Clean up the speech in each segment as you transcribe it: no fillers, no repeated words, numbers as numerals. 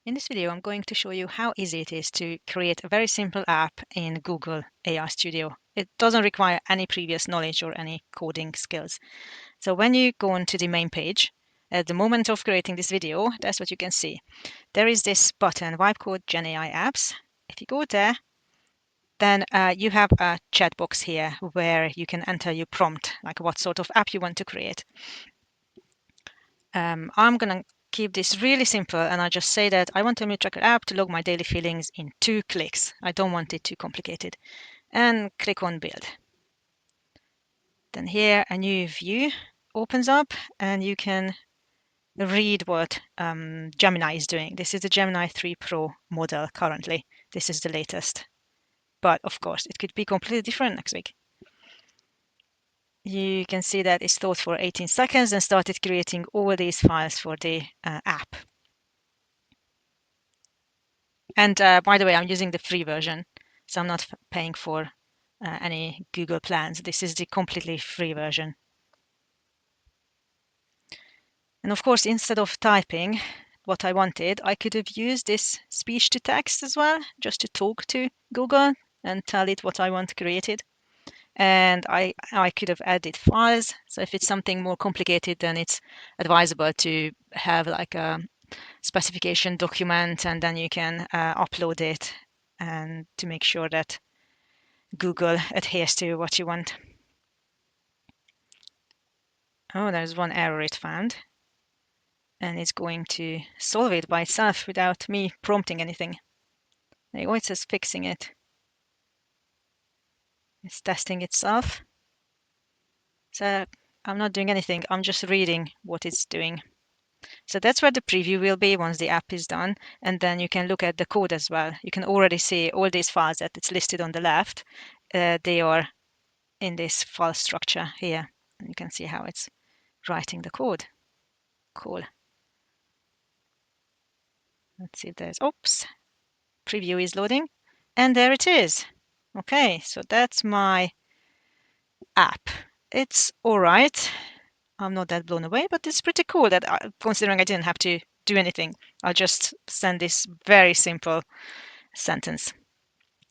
In this video, I'm going to show you how easy it is to create a very simple app in Google AI Studio. It doesn't require any previous knowledge or any coding skills. So when you go onto the main page, at the moment of creating this video, that's what you can see. There is this button, Vibe Code Gen AI Apps. If you go there, then you have a chat box here where you can enter your prompt, like what sort of app you want to create. I'm going to keep this really simple, and I just say that I want a mood tracker app to log my daily feelings in 2 clicks. I don't want it too complicated. And click on build. Then here a new view opens up and you can read what Gemini is doing. This is the Gemini 3 Pro model currently. This is the latest. But of course, it could be completely different next week. You can see that it's thought for 18 seconds and started creating all these files for the app. And by the way, I'm using the free version, so I'm not paying for any Google plans. This is the completely free version. And of course, instead of typing what I wanted, I could have used this speech to text as well, just to talk to Google and tell it what I want created. And I could have added files. So if it's something more complicated, then it's advisable to have like a specification document, and then you can upload it and to make sure that Google adheres to what you want. Oh, there's one error it found, and it's going to solve it by itself without me prompting anything. There you go, it says fixing it. It's testing itself. So I'm not doing anything, I'm just reading what it's doing. So that's where the preview will be once the app is done. And then you can look at the code as well. You can already see all these files that it's listed on the left. They are in this file structure here. And you can see how it's writing the code. Cool. Let's see if there's, oops, preview is loading. And there it is. Okay, so that's my app. It's all right. I'm not that blown away, but it's pretty cool that considering I didn't have to do anything, I'll just send this very simple sentence.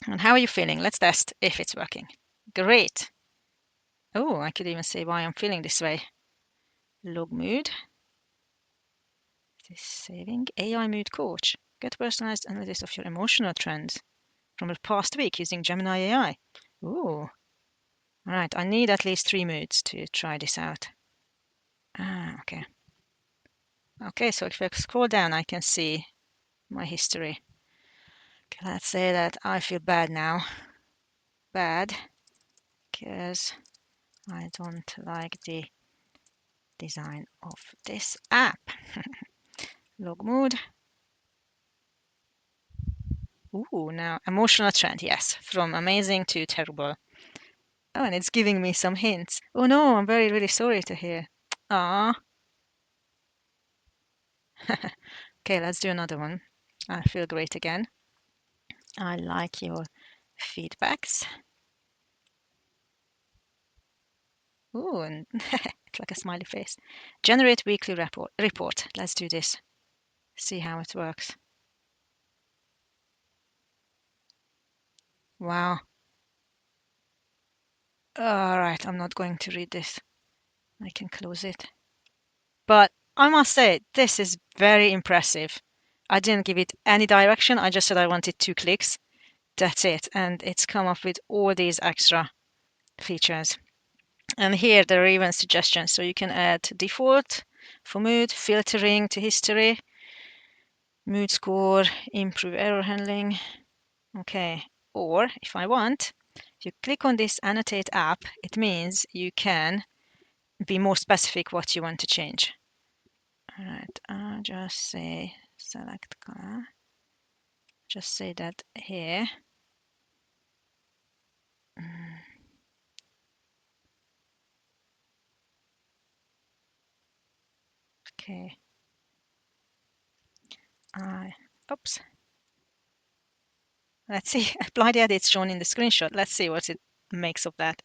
And how are you feeling? Let's test if it's working. Great. Oh, I could even say why I'm feeling this way. Log mood. This saving AI mood coach. Get personalized analysis of your emotional trends from the past week using Gemini AI. Ooh. All right, I need at least 3 moods to try this out. Okay. Okay, so if I scroll down, I can see my history. Okay, let's say that I feel bad now. Bad, because I don't like the design of this app. Log mood. Ooh, now emotional trend, yes, from amazing to terrible. Oh, and it's giving me some hints. Oh no, I'm very, really sorry to hear. Ah. Okay, let's do another one. I feel great again. I like your feedbacks. Ooh, and it's like a smiley face. Generate weekly report. Let's do this. See how it works. Wow. All right, I'm not going to read this. I can close it. But I must say, this is very impressive. I didn't give it any direction. I just said I wanted 2 clicks. That's it. And it's come up with all these extra features. And here there are even suggestions. So you can add default for mood, filtering to history, mood score, improve error handling. Okay. Or if I want, if you click on this annotate app, it means you can be more specific what you want to change. All right. I'll just say select color. Just say that here. Okay. Oops. Let's see. Apply the edits shown in the screenshot. Let's see what it makes of that.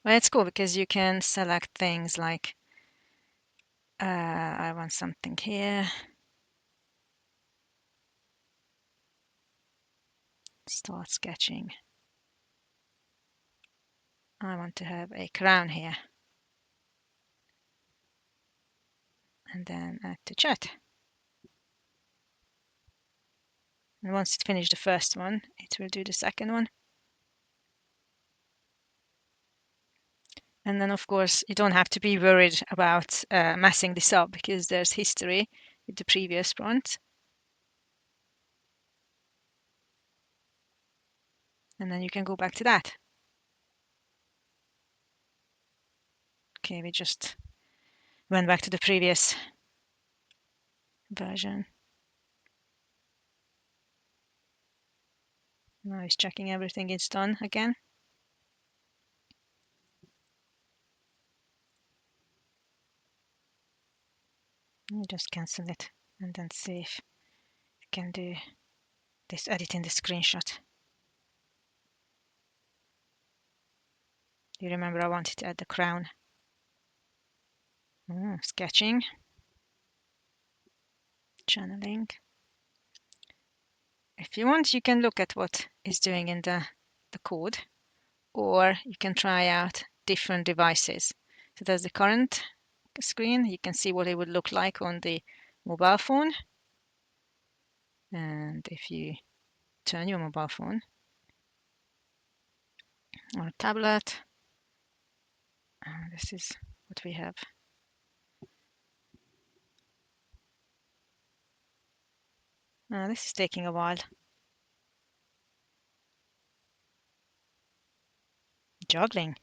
Well, it's cool because you can select things like I want something here. Start sketching. I want to have a crown here. And then add to chat. And once it finished the first one, it will do the second one. And then, of course, you don't have to be worried about messing this up because there's history with the previous prompt. And then you can go back to that. Okay, we just went back to the previous version. Now he's checking everything is done again. You just cancel it and then see if you can do this editing the screenshot. You remember I wanted to add the crown. Sketching, channeling. If you want, you can look at what it's doing in the code, or you can try out different devices. So there's the current screen. You can see what it would look like on the mobile phone. And if you turn your mobile phone or a tablet, this is what we have. This is taking a while. Juggling.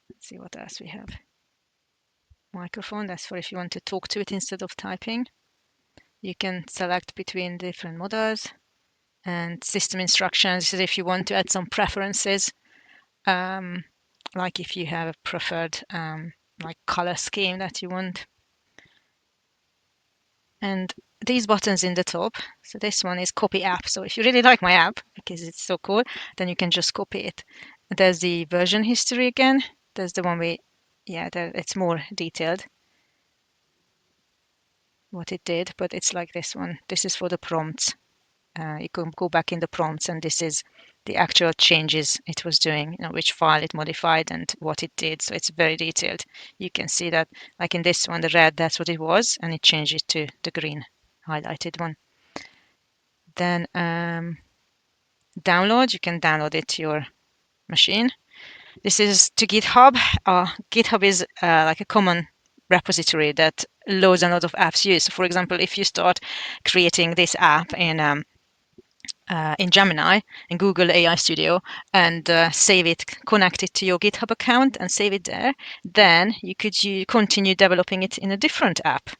Let's see what else we have. Microphone, that's for if you want to talk to it instead of typing. You can select between different models. And system instructions is if you want to add some preferences, like if you have a preferred like color scheme that you want. And these buttons in the top, so this one is copy app. So if you really like my app because it's so cool, then you can just copy it. There's the version history again. There's the one it's more detailed what it did, but it's like this one. This is for the prompts. You can go back in the prompts, and this is the actual changes it was doing, which file it modified and what it did. So it's very detailed. You can see that, like in this one, the red, that's what it was, and it changed it to the green highlighted one. Then download, you can download it to your machine. This is to GitHub. GitHub is like a common repository that loads and loads of apps use. So for example, if you start creating this app in Gemini, in Google AI Studio, and save it, connect it to your GitHub account and save it there, then you could continue developing it in a different app.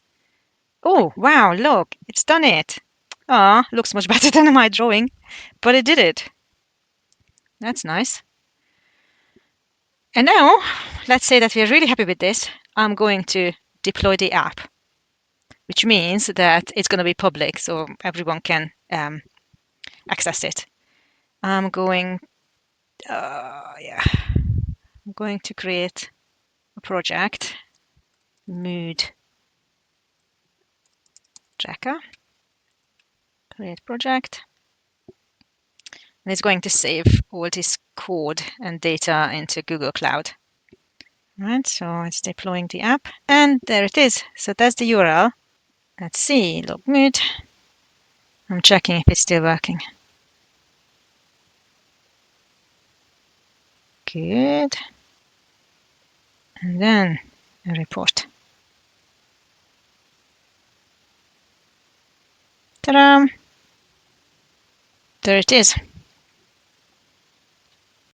Oh, wow, look, it's done it. Looks much better than my drawing, but it did it. That's nice. And now, let's say that we're really happy with this. I'm going to deploy the app, which means that it's going to be public, so everyone can access it. I'm going to create a project, mood tracker, create project, and it's going to save all this code and data into Google Cloud. Right, so it's deploying the app, and there it is. So that's the URL. Let's see, log mood. I'm checking if it's still working. Good. And then a report. Ta-da! There it is.